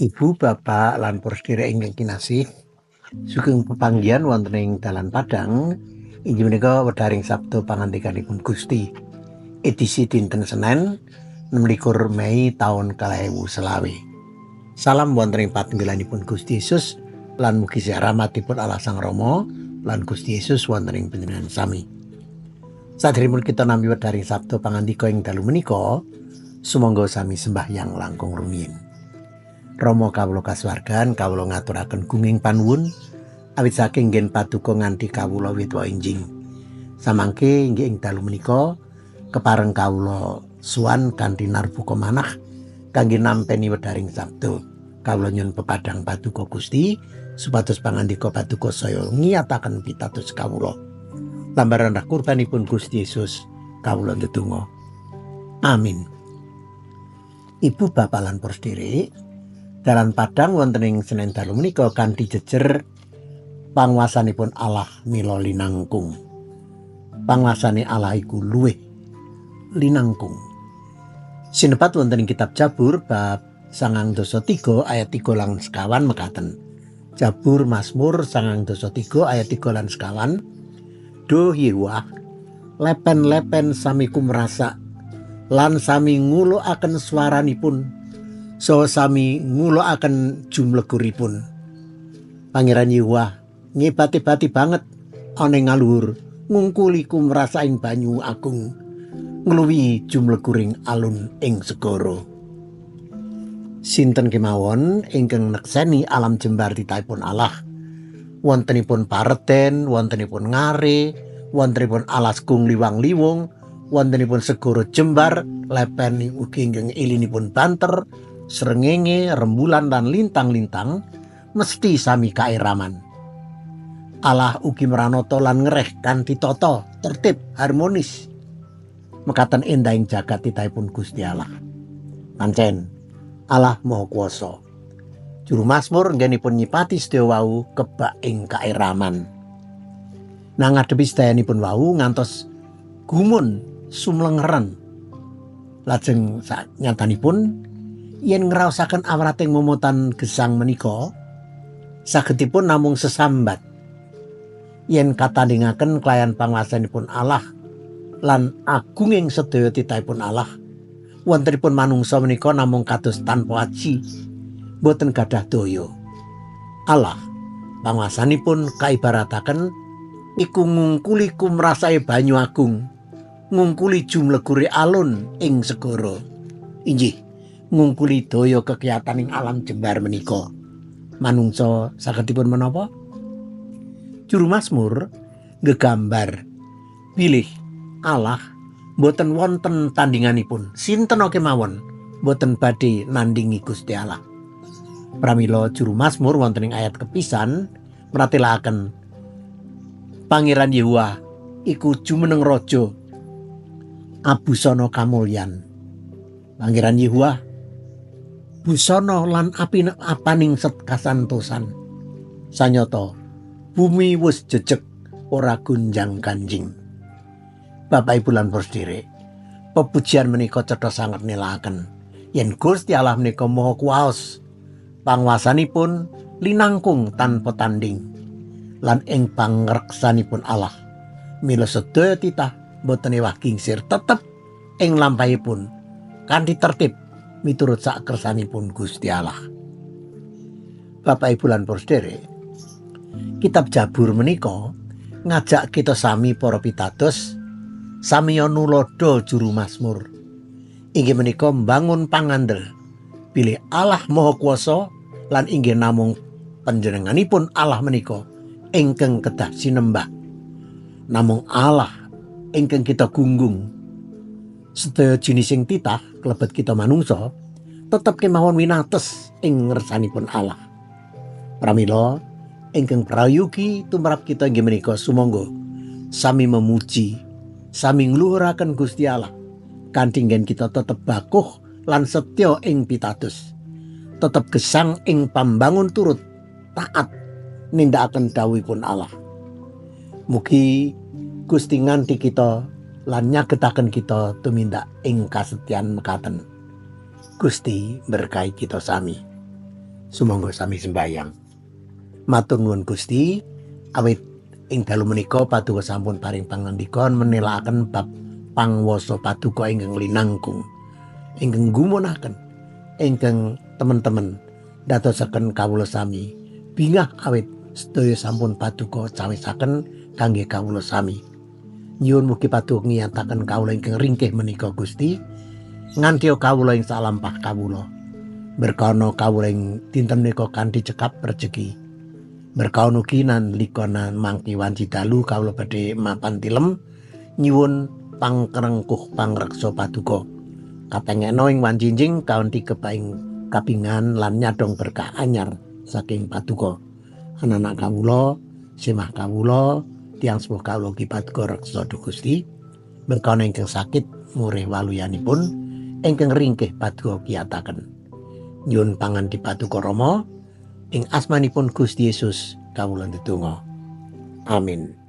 Ibu, bapak, lan para sedherek ingkang kinasih, sugeng pepanggihan wonten ing dalan Padang. Inggih menika wedharing Sabtu pangandikanipun Gusti. Edisi dinten Senen 26 Mei taun 2025. Salam wonten ing patunggilanipun Gusti Yesus lan mugi rahmatipun Allah Sang Rama lan Gusti Yesus wonten ing panjenengan sami. Sadèrèngipun kita nampi wedharing Sabtu pangandika ing dalu menika, sumangga sami sembahyang langkung rumiyin. Rama kawula kasuwargan, kawula ngaturaken gunging panuwun awit saking nggen paduka nganti kawula widwa enjing. Samangke inggih ing dalu menika kepareng kawula suwan kanthi narbuka manah kangge nampeni wedharing Sabtu. Kawula nyuwun pepadang paduka Gusti supados pangandika paduka saya ngiyataken pitados kawula. Lambaran kurbanipun Gusti Yesus kawula ndedonga. Amin. Ibu, bapak lan para sedherek, dalan Padang wonten ing Senen dalu menika kanthi jejer panguwasanipun Allah mila linangkung. Panguwasane Allah iku luwih linangkung. Sinebat wonten ing kitab Jabur bab 93 ayat 3 lan sekawan mekaten. Jabur Mazmur 93 ayat 3 lan sekawan. Duh Yehuwa, lepen-lepen sami kumrasa lan sami ngulukaken swaranipun, so sami ngulukaken jumleguripun. Pangeran Yehuwa ngibati-bati banget ana ngaluhur, ngungkuli kumrasaing banyu agung, ngluwihi jumleguring alun ing segara. Sinten kemawon ingkang nekseni alam jembar titahipun Allah, wontenipun pareten, wontenipun ngare, wontenipun alas gung liwang-liwung, wontenipun segara jembar, lepen ugi ingkang ilinipun banter, srengenge, rembulan lan lintang-lintang mesti sami kairaman. Allah ugi mranata lan ngereh kanthi tata tertib harmonis. Mekaten endahing jagat titahipun Gusti Allah. Pancen Allah Maha Kuwasa. Juru Mazmur nggenipun nyipati sedaya wau kebak ing kairaman. Nang ngadepi sedayanipun wau ngantos gumun sumlengeren. Lajeng sagnyatanipun yen ngraosaken awrating momotan gesang menika sagedipun namung sesambat. Yen katandhingaken kelayan panguwasanipun Allah lan agunging sedaya titahipun Allah, wontenipun manungsa menika namung kados tanpa aji, boten gadah daya. Allah panguwasanipun kaibarataken iku ngungkuli kumrasae banyu agung, ngungkuli jumlegure alun ing segara. Inggih, ngungkuli daya kekiyataning alam jembar menika. Manungsa sagedipun menapa? Juru Mazmur gegambar bilih Allah boten wonten tandinganipun. Sinten kemawon boten badhe nandingi Gusti Allah. Pramila juru Mazmur wonten ing ayat kepisan mratelaken Pangeran Yehuwa iku jumeneng raja abusana kamulyan. Pangeran Yehuwa busana lan apaning kasantosan. Sanyata bumi wis jejeg ora gunjang kanjing. Bapak Ibu lan para sedherek, pepujian menika cetha sanget nelaken yen Gusti Allah menika Maha Kuwaos, panguwasanipun linangkung tanpa tanding, lan ing pangreksanipun Allah mila sedaya titah boten ewah kingsir tetep ing lampahipun kanthi tertib miturut sak kersanipun Gusti Allah. Bapak Ibu lan para sedherek, kitab Jabur menika ngajak kita sami para pitados samiya nulodo juru Mazmur. Inggih menika mbangun pangandel bilih Allah Maha Kuwasa lan inggih namung panjenenganipun Allah menika ingkang kedah sinembah. Namung Allah ingkang kita gunggung. Sedaya jinising titah klebet kita manungsa tetep kemawon winates ing ngersanipun Allah. Pramila ingkang prayogi tumrap kita inggih menika sumangga sami memuji, sami ngluhuraken Gusti Allah kanthi nggen kita tetep bakuh lan setya ing pitados, tetep gesang ing pambangun turut taat nindakaken dawuhipun Allah. Mugi Gusti nganti kita lan nyagetaken kita tumindak ing kasetyan mekaten. Gusti berkahi kita sami. Sumangga sami sembayang. Matur nuwun Gusti, awit ing dalu menika Paduka sampun paring pangandika menelaken bab pangwasa Paduka ingkang linangkung, ingkang gumunaken, ingkang temen-temen dadosaken kawula sami bingah awit sedaya sampun Paduka cawisaken kangge kawula sami. Nyuwun mugi Paduka ngiyataken kawula ingkang ringkih menika Gusti, nganti kawula ing salampah kawula. Berkawana kawula ing dinten menika kanthi cekap rejeki. Berkawana ugi nalika mangki wanci dalu kawula badhe mapan tilem nyuwun pangkrengkuh pangreksa Paduka. Kapengena ing wancinjing kanthi kepaing kapingan lan nyadong berkah anyar saking Paduka. Anak-anak kawula, semah kawula, tiyang sepuh kawula ugi Paduka reksa Gusti. Berkawana ingkang sakit murih waluyanipun, ingkang ringkih Paduka kiyataken. Nyuwun panganti Paduka Rama ing asmanipun Gusti Yesus kawula ndedonga. Amin.